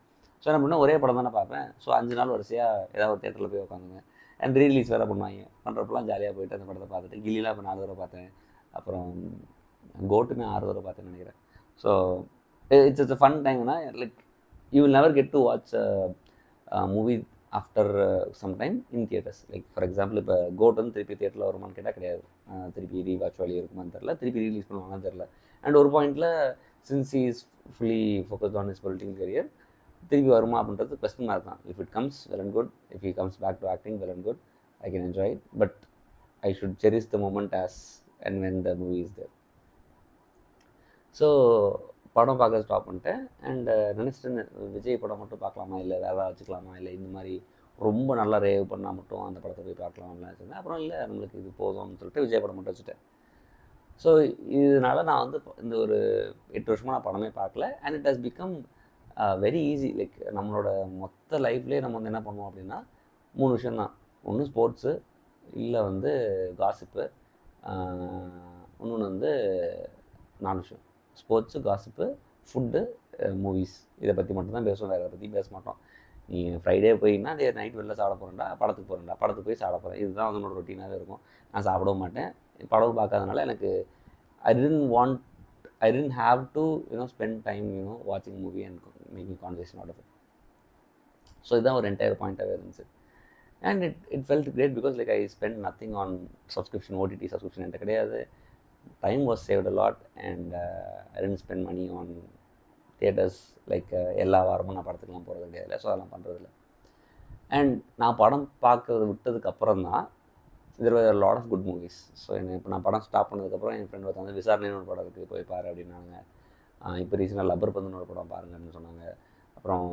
ஸோ என்ன பண்ணால் ஒரே படம் தானே பார்ப்பேன். ஸோ 5 நாள் வரிசையாக ஏதாவது ஒரு தேட்டரில் போய் உட்காந்துங்க. அண்ட் ரீலீஸ் வேறு பண்ணுவாங்க, பண்ணுறப்பெல்லாம் ஜாலியாக போயிட்டு அந்த படத்தை பார்த்துட்டு, கில்லிலாம் இப்போ 4 தடவை பார்த்தேன், அப்புறம் கோட்டுமே 6 தடவை பார்த்தேன்னு நினைக்கிறேன். ஸோ இட்ஸ் அ ஃபன் டைம்னா like you will never get to watch a movie after some time in theaters. Like for example, இப்போ கோட்டன் திருப்பி தேட்டரில் வருமானு கேட்டால் கிடையாது, திருப்பி ரீவாட்ச் வழி இருக்குமான்னு தெரில, திருப்பி ரிலீஸ் பண்ணுவாங்கன்னு தெரில. அண்ட் ஒரு பாயிண்டில் since he is fully focused on his political career, திருப்பி வருமா அப்படின்றது கொஸ்டின் மார்க் தான். If it comes well and good, if he comes back to acting well and good, I can enjoy it, but I should cherish the moment as and when the movie is there. So படம் பார்க்க stop பண்ணிட்டேன். And நினச்சிட்டு விஜய் படம் மட்டும் பார்க்கலாமா, இல்லை வேறு ஏதாவது வச்சுக்கலாமா, இல்லை இந்த மாதிரி ரொம்ப நல்லா ரேவ் பண்ணால் மட்டும் அந்த படத்தை போய் பார்க்கலாம்னு வச்சுருந்தேன். அப்புறம் இல்லை நம்மளுக்கு இது போதும்னு சொல்லிட்டு விஜய் படம் மட்டும் வச்சுட்டேன். ஸோ இதனால் நான் வந்து இந்த ஒரு 8 வருஷமாக நான் படமே பார்க்கல. And it has become very easy. Like நம்மளோட மொத்த லைஃப்லேயே நம்ம வந்து என்ன பண்ணுவோம் அப்படின்னா 3 விஷயந்தான். ஒன்று ஸ்போர்ட்ஸு, இல்லை வந்து காசிப்பு, இன்னொன்று வந்து 4 விஷயம். Sports, gossip, food, movies. இதை பற்றி மட்டும்தான் பேசுவோம், வேறு பற்றி பேச மாட்டோம். நீ ஃப்ரைடே போயின்னா அதே நைட் வெளில சாப்பிட போகிறேன்டா, படத்துக்கு போய் சாப்பிட போகிறேன், இதுதான் வந்து என்னோட ரொட்டீனாகவே இருக்கும். நான் சாப்பிடவும் மாட்டேன், படம் பார்க்காதனால எனக்கு ஐ didn't have to spend time watching movie and making conversation out of it. So இதுதான் ஒரு என்டையர் பாயிண்ட்டாகவே இருந்துச்சு. And it felt great because like I spend nothing on subscription, OTT subscription என்கிட்ட கிடையாது. Time was saved a lot and I didn't spend money on theatres like எல்லா வாரமும் நான் படத்துக்குலாம் போகிறது கிடையாது. ஸோ அதெல்லாம் பண்ணுறதில்ல. அண்ட் நான் படம் பார்க்கறது விட்டதுக்கப்புறம் தான் there were a lot of good movies. So இப்போ நான் படம் ஸ்டாப் பண்ணதுக்கப்புறம் என் ஃப்ரெண்ட் ஒருத்தவங்க விசாரணைன்னு ஒரு படம் இருக்குது, போய் பாரு அப்படின்னாங்க. இப்போ ரீசெண்டாக லப்பர் பந்துன்னு ஒரு படம் பாருங்கன்னு சொன்னாங்க. அப்புறம்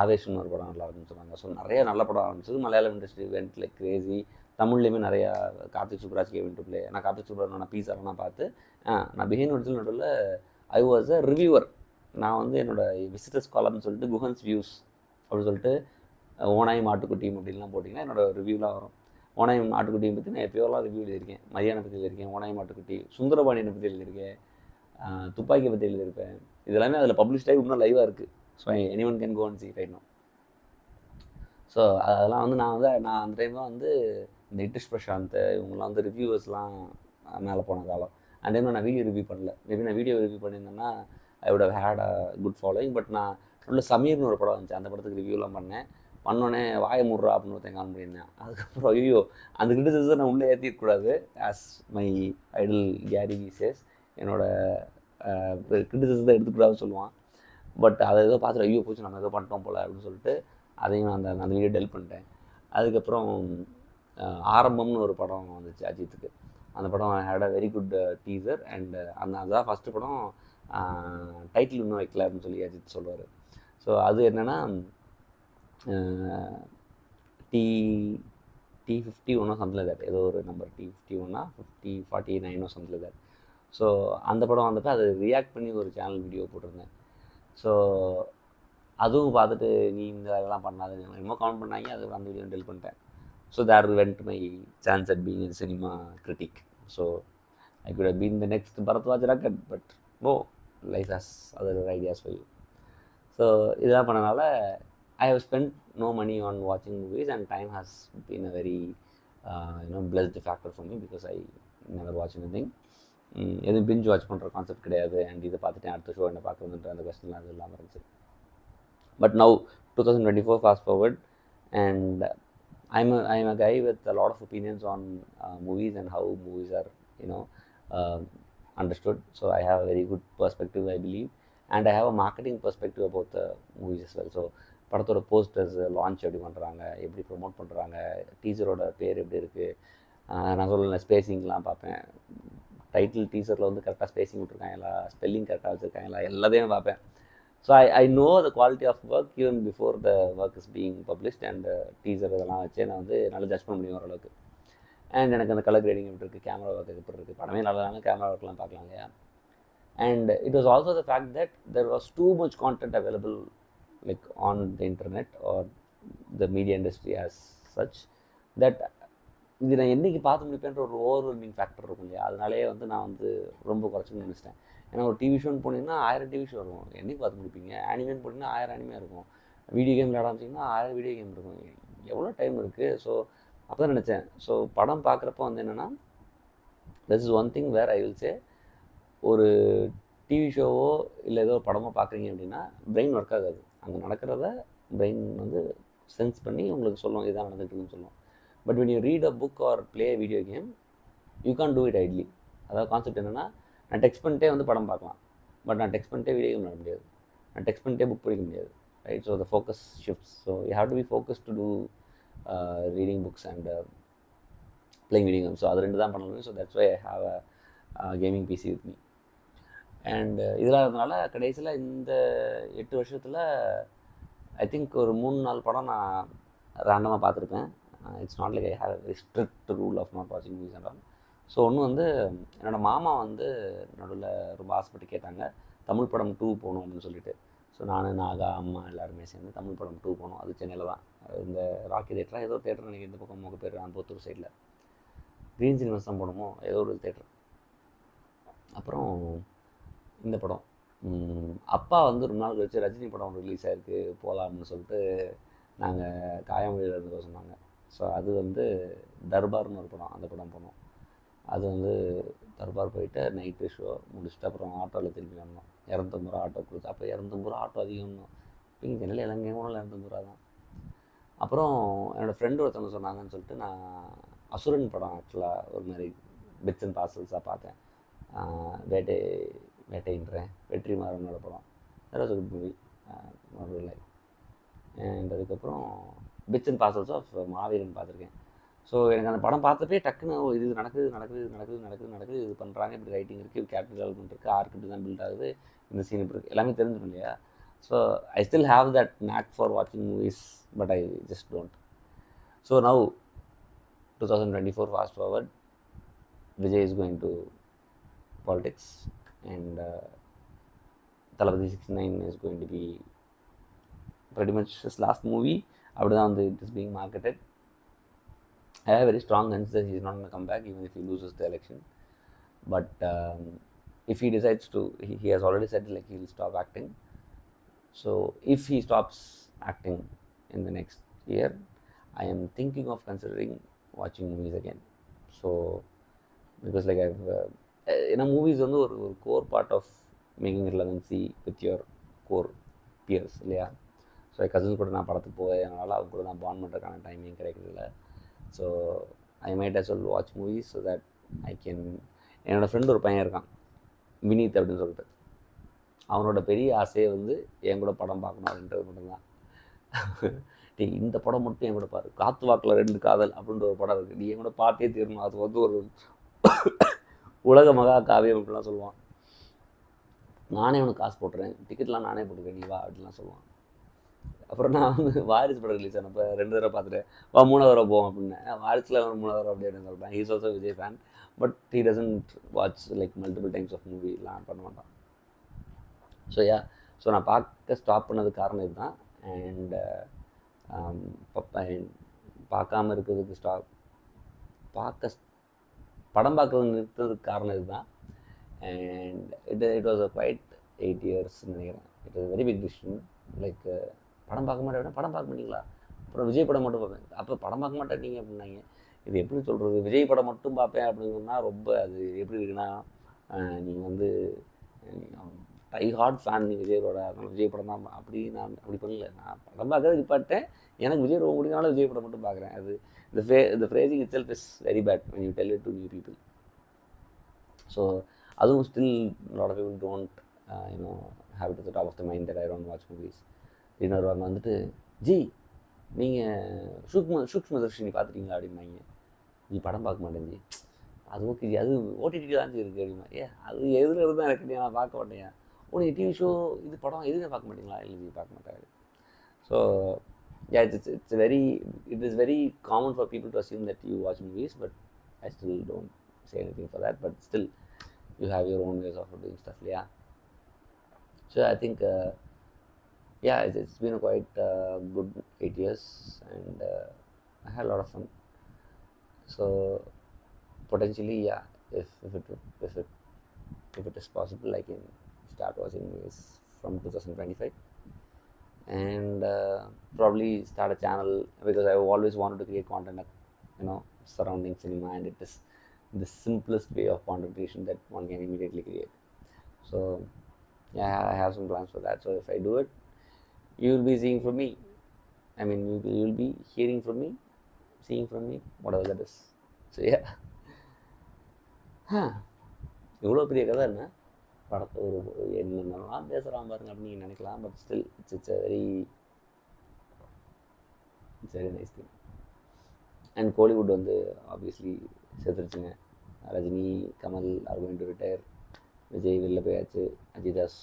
ஆவேஷம்னு ஒரு படம் நல்லா இருக்குன்னு சொன்னாங்க. ஸோ நிறைய நல்ல படம் ஆரம்பிச்சது. Malayalam industry went like crazy. தமிழ்லேயுமே நிறையா Karthik Subbaraj came in to play. நான் கார்த்திக் சுப்ராஜ் நான் பீஸாலாம் நான் பார்த்து நான் பிஹைண்ட் ஒரிஜினல் நடுவில் ஐ வாஸ் அ ரிவ்யூவர். நான் வந்து என்னோடய விசிட்டர்ஸ் காலம்னு சொல்லிட்டு குஹன்ஸ் வியூஸ் அப்படின்னு சொல்லிட்டு ஓனாய் மாட்டுக்குட்டியும் அப்படின்லாம் போட்டிங்கன்னா என்னோடய ரிவ்யூலாம் வரும். ஓனாய் மாட்டுக்குட்டியை பற்றி நான் எப்போயோலாம் ரிவ்யூ எழுதியிருக்கேன். மரியாதை பற்றி எழுதியிருக்கேன், ஓனாய் மாட்டுக்குட்டி, சுந்தரபாணியனை பற்றி எழுதியிருக்கேன், துப்பாக்கியை பற்றி எழுதியிருப்பேன். இதெல்லாமே அதில் பப்ளிஷ்டாகி இன்னும் லைவாக இருக்குது. So anyone can go and see right now. So அதெல்லாம் வந்து நான் அந்த டைமில் வந்து இந்த இட்டிஷ் பிரசாந்த் இவங்கெல்லாம் வந்து ரிவ்யூவர்ஸ்லாம் மேலே போன காலம். அந்த டைமில் நான் வீடியோ ரிவ்யூ பண்ணல. மேபி நான் வீடியோ ரிவ்யூ பண்ணியிருந்தேன்னா I would have had a good following. But நான் உள்ள சமீர்னு ஒரு படம் வந்துச்சு, அந்த படத்துக்கு ரிவ்யூலாம் பண்ணோன்னே வாய முடுறா அப்படின்னு ஒருத்தன் கான் பண்ணியிருந்தேன். அதுக்கப்புறம் ஐயோ அந்த கிரிட்டிசிசம் நான் உள்ளே ஏற்றிருக்கக்கூடாது. As my idol Gary says என்னோடய கிரிட்டிசிசத்தை எடுத்துக்கூடாதுன்னு சொல்லுவான். பட் அதை ஏதோ பார்த்துட்டு ஐயோ போச்சு நம்ம ஏதோ பண்ணிட்டோம் போல் அப்படின்னு சொல்லிட்டு அதையும் அந்த வீடியோ டெலிட் பண்ணிட்டேன். அதுக்கப்புறம் ஆரம்பம்னு ஒரு படம் வந்துச்சு அஜித்துக்கு. அந்த படம் had a very good teaser. And அதுதான் ஃபஸ்ட்டு படம், டைட்டில் இன்னும் வைக்கல அப்படின்னு சொல்லி அஜித் சொல்லுவார். ஸோ அது என்னென்னா T51 சம்திங் லைக் தட், ஏதோ ஒரு number T51 5049 something like that. So அந்த படம் வந்துட்டு அது ரியாக்ட் பண்ணி ஒரு சேனல் வீடியோ போட்டிருந்தேன். ஸோ அதுவும் பார்த்துட்டு நீ இந்த வேலைலாம் பண்ணாது என்னமோ கமெண்ட் பண்ணாங்க. அது அந்த வீடியோ டெலிட் பண்ணிட்டேன். So there went my chance at being a cinema critic. So I could have been the next Baradwaj ராக்கட், but life has other ideas for you. So இதெல்லாம் பண்ணனால I have spend no money on watching movies and time has been a very blessed factor for me because I never watch anything. எதுவும் binge watch பண்ணுற concept கிடையாது. And இதை பார்த்துட்டு அடுத்த show என்ன பார்க்குறதுன்ற அந்த கொஸ்டின்லாம் அது இல்லாமல் இருந்துச்சு. But now 2024 fast forward, And I'm a guy with a lot of opinions on movies and how movies are, you know, uh, understood. So I have a very good perspective, I believe, and I have a marketing perspective about the movies as well. So படத்தோட posters launch எப்படி பண்ணுறாங்க, எப்படி promote பண்ணுறாங்க, டீச்சரோட பேர் எப்படி இருக்குது, நான் சொல்லலை ஸ்பேசிங்லாம் பார்ப்பேன். டைட்டில் டீசரில் வந்து கரெக்டாக ஸ்பேசிங் விட்ருக்காங்களா, ஸ்பெல்லிங் கரெக்டாக வச்சுருக்காங்களா, எல்லாத்தையும் பார்ப்பேன். So I know the quality of work even before the work is being published. And teaser இதெல்லாம் வச்சு நான் வந்து நல்லா ஜட்ஜ் பண்ண முடியும் ஓரளவுக்கு. அண்ட் எனக்கு அந்த கலர் கிரேடிங் எப்படி இருக்குது, கேமரா ஒர்க் எப்படி இருக்குது, படமே நல்லதான கேமரா ஒர்க்லாம் பார்க்கலாம் இல்லையா. And it was also the fact that there was too much content available like on the internet R the media industry as such that இது நான் என்றைக்கு பார்த்து முடிப்பேன்ற ஒரு ஓவர்வெல்மிங் ஃபேக்டர் இருக்கும் இல்லையா. அதனாலே வந்து நான் வந்து ரொம்ப குறைச்சி நினச்சிட்டேன். ஏன்னா ஒரு டிவி ஷோன்னு போனீங்கன்னா 1000 டிவி ஷோ இருக்கும், என்றைக்கு பார்த்து முடிப்பீங்க. ஆனிமேன்னு போட்டிங்கன்னா 1000 ஆனிமே இருக்கும். வீடியோ கேம் விளையாட ஆரம்பிச்சிங்கன்னா 1000 வீடியோ கேம் இருக்கும். எவ்வளோ டைம் இருக்குது. ஸோ அப்போ தான் நினச்சேன். ஸோ படம் பார்க்குறப்ப வந்து என்னென்னா, this is one thing where I will say, ஒரு டிவி ஷோவோ இல்லை ஏதோ படமோ பார்க்குறீங்க அப்படின்னா பிரெயின் ஒர்க் ஆகாது. அங்கே நடக்கிறத பிரெயின் வந்து சென்ஸ் பண்ணி உங்களுக்கு சொல்லும், இதான் நடந்துட்டுன்னு சொல்லும். But when you read a book or play a video game, you can't do it idly. அதாவது கான்செப்ட் என்னென்னா, நான் டெக்ஸ்ட் பண்ணிட்டே வந்து படம் பார்க்கலாம், பட் நான் டெக்ஸ்ட் பண்ணிட்டே வீடியோ கேம் விளையாட முடியாது, நான் டெக்ஸ்ட் பண்ணிட்டே புக் படிக்க முடியாது, right. So the focus shifts. So you have to be focus to do reading books and playing video game. So அது ரெண்டு தான் பண்ணணும். So that's why I have a gaming PC with me. And இதெல்லாம் இருந்தனால கடைசியில் இந்த 8 வருஷத்தில் I think ஒரு 3-4 படம் நான் ரேண்டமாக பார்த்துருப்பேன். It's not like I have very strict rule of not வாட்சிங் மூவிஸ் அண்ட் ஆல். ஸோ ஒன்று வந்து என்னோடய மாமா வந்து நடுவில் ரொம்ப ஆசைப்பட்டு கேட்டாங்க, தமிழ் படம் 2 போகணும் அப்படின்னு சொல்லிட்டு. ஸோ நான், நாகா, அம்மா எல்லாருமே சேர்ந்து தமிழ் படம் 2 போனோம். அது சென்னையில் தான், இந்த ராக்கி தேட்டரா ஏதோ தேட்டர் எனக்கு இந்த பக்கம் முக பேர் அம்பத்தூர் சைடில் க்ரீன் சினிமாஸ் தான் போனோமோ, ஏதோ ஒரு தேட்டர். அப்புறம் இந்த படம் அப்பா வந்து ரொம்ப நாள் கழிச்சு ரஜினி படம் ரிலீஸ் ஆகிருக்கு போகலாம்னு சொல்லிட்டு நாங்கள் காயாமொழியில் இருந்து சொன்னாங்க. ஸோ அது வந்து தர்பார்னு ஒரு படம், அந்த படம் போனோம். அது வந்து தர்பார் போயிட்டு நைட்டு ஷோ முடிச்சுட்டு அப்புறம் ஆட்டோவில் திருப்பி வந்தோம். 250 ரூபா ஆட்டோ கொடுத்து. அப்போ 250 ரூபா ஆட்டோ அதிகம்னு, இப்போ இங்கே சென்னையில் எல்லாம் கேட்கணும் 250 ரூபா தான். அப்புறம் என்னோடய ஃப்ரெண்டு ஒருத்தவங்க சொன்னாங்கன்னு சொல்லிட்டு நான் அசுரன் படம் ஆக்சுவலாக ஒரு மாதிரி பிட்ஸ் அண்ட் பார்சல்ஸாக பார்த்தேன். வேட்டைன்றேன் வெற்றிமாறனோட படம். That was a good movie, like. And அதுக்கப்புறம் பிட்ஸ் அண்ட் பார்சல்ஸ் ஆஃப் மாவீரன் பார்த்துருக்கேன். ஸோ எனக்கு அந்த படம் பார்த்தப்பே டக்குன்னு இது நடக்குது, இது பண்ணுறாங்க, இப்படி ரைட்டிங் இருக்குது, கேரக்டர் டெவலப்மெண்ட் இருக்குது, ஆர்க் இப்படி தான் பில்ட் ஆகுது, இந்த சீன் இப்படி இருக்குது, எல்லாமே தெரிஞ்சுக்கணும் இல்லையா. So I still have that knack for வாட்சிங் movies, but I just don't. So now 2024 fast forward, Vijay is going to politics and Thalapathy 69 is going to be pretty much his last movie. அப்படி தான் வந்து it is being marketed. I have a very strong hunch that he is not going to come back even if he loses the election. But if he decides to, he has already said like he will stop acting. So if he stops acting in the next year, I am thinking of considering watching movies again. So because like I've movies வந்து ஒரு core part of making relevancy with your core peers இல்லையா. So என் cousins கூட நான் படத்துக்கு போயதுனால அவங்க கூட நான் bond பண்ணுறதுக்கான டைமிங் கிடைக்கிறதில்ல. So I might as well watch movies so that I can. என்னோடய ஃப்ரெண்டு ஒரு பையன் இருக்கான், வினீத் அப்படின்னு சொல்லிட்டு. அவனோட பெரிய ஆசையை வந்து என் கூட படம் பார்க்கணும் அப்படின்றது மட்டும்தான். இந்த படம் மட்டும் என் கூட பாரு, காத்து வாக்கில் 2 காதல் அப்படின்ற ஒரு படம் இருக்குது, நீ என் கூட பார்த்தே தீரணும், அது வந்து ஒரு உலக மகா காவியம் அப்படிலாம் சொல்லுவான். நானே அவனுக்கு காசு போட்டுறேன், டிக்கெட்லாம் நானே போட்டுக்கிறேன், நீ வா அப்படிலாம் சொல்லுவான். அப்புறம் நான் வந்து வாரிசு படம் ரிலீஸ் ஆனப்போ 2 தடவை பார்த்துட்டேன், 3வது தடவை போவோம் அப்படின்னு. வாரிசில் 3வது தடவை அப்படின்னு சொல்கிறேன். He's also Vijay fan, but he doesn't watch like multiple times of மூவிலாம் பண்ண மாட்டான். ஸோ ஸோ நான் பார்க்க ஸ்டாப் பண்ணதுக்கு காரணம் இதுதான். அண்ட் பார்க்காம இருக்கிறதுக்கு படம் பார்க்கறது நிறுத்ததுக்கு காரணம் இதுதான். And it was a quite 8 years நினைக்கிறேன். It was very big decision. Like படம் பார்க்க மாட்டேன், படம் பார்க்க மாட்டீங்களா, அப்புறம் விஜய் படம் மட்டும் பார்ப்பேன், அப்போ படம் பார்க்க மாட்டேங்க அப்படின்னாங்க. இது எப்படி சொல்கிறது, விஜய் படம் மட்டும் பார்ப்பேன் அப்படின்னா ரொம்ப அது எப்படி இருக்குன்னா, நீங்கள் வந்து டை ஹார்ட் ஃபேன் நீ விஜயோட, அதனால் விஜய் படம் தான் அப்படி நான் அப்படி பண்ணல. நான் படம் பார்க்கறது நிப்பாட்டேன், எனக்கு விஜய் ரொம்ப பிடிக்கனால விஜய் படம் மட்டும் பார்க்குறேன். அது the phrasing itself is very bad when you tell it to new people. So அதுவும் still lot of people don't have it to the top of the mind that I don't watch movies. இன்னொரு வாங்க வந்துட்டு G நீங்கள் சூக்ஷ்மதர்ஷினி பார்த்துட்டீங்களா அப்படின்னாங்க. G படம் பார்க்க மாட்டேன் G. அது ஓகே ஜி, அது ஓடிடி தான் ஜி இருக்குது அப்படின்னா. அது எதில் இருந்தால் எனக்கு நான் பார்க்க மாட்டேன். நீங்கள் டிவி ஷோ இது படம் எதுவுமே பார்க்க மாட்டீங்களா? இல்லை ஜி பார்க்க மாட்டேன். So it is very common for people to assume that you watch movies, but I still don't say anything for that. But still, you have your own ways of doing stuff. Yeah. So I think, it's been a quite good 8 years, and I had a lot of fun. So potentially, yeah, if it is possible, I can start watching movies from 2025. And probably start a channel, because I've always wanted to create content, surrounding cinema, and it is the simplest way of content creation that one can immediately create. So yeah, I have some plans for that. So if I do it, you will be seeing from me. I mean, you will be hearing from me, seeing from me, whatever that is. So yeah. இவ்வளோ பெரிய கதை என்ன படத்தை என்னென்னலாம் பேசுகிறான் பாருங்க அப்படின்னு நீங்கள் நினைக்கலாம். But still it's very nice thing. And Kollywood வந்து ஆப்வியஸ்லி செத்துருச்சுங்க. Rajini, Kamal are going to retire. Vijay வெளில போயாச்சு. Ajith has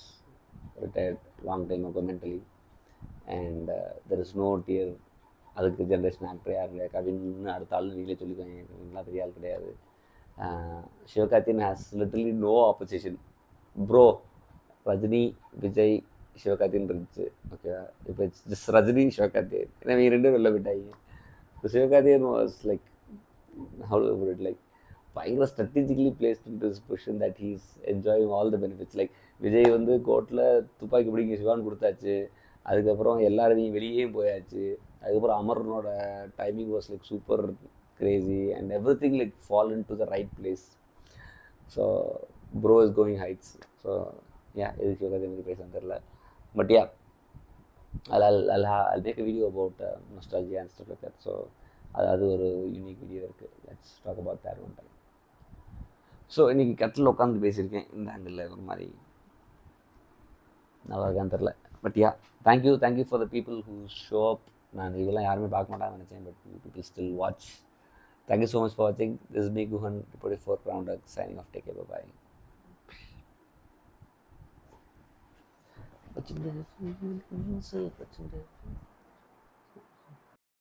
retired long time ago mentally. And there is no tier. அதுக்கு ஜென்ரேஷன் ஆக்டர் யார் கிடையாது. கவின்னு அடுத்த ஆள் நீங்களே சொல்லிக்கோங்க, கவின்லாம் பெரிய ஆள் கிடையாது. Sivakarthikeyan has literally no opposition. Bro Rajini, Vijay, Sivakarthikeyan இருந்துச்சு. ஓகேவா? இப்போ இட்ஸ் ஜஸ்ட் ரஜினி, சிவகார்த்திகேயன். ஏன்னா இவங்க 2 வெளில போயிட்டாங்க. ஸோ சிவகார்த்திகேயன் வாஸ் லைக் பயங்கர strategically placed in this position that he is enjoying all the benefits. Like Vijay வந்து கோர்ட்டில் துப்பாக்கி பிடிங்க சிவான்னு கொடுத்தாச்சு. அதுக்கப்புறம் எல்லாருமே வெளியேயும் போயாச்சு. அதுக்கப்புறம் அமரனோட timing was like super crazy, and everything like fall into the right place. So bro is going heights. So yeah, எதுக்கு எனக்கு பேசணும் தெரியல. But yeah, I'll make a video about nostalgia and stuff like that. So அது ஒரு unique video இருக்குது. Let's talk about that one time. So இன்றைக்கி கட்டில் உட்காந்து பேசியிருக்கேன். இந்த ஆங்கிளில் ஒரு மாதிரி நல்லா இருக்கான்னு தெரில. But yeah, thank you for the people who show up. நான் இதெல்லாம் யாருமே பார்க்க மாட்டாங்கன்னு நினச்சேன், but people still watch. Thank you so much for watching. This is me, Guhan, reporting for Crown Duck, signing off. Take care. Bye-bye.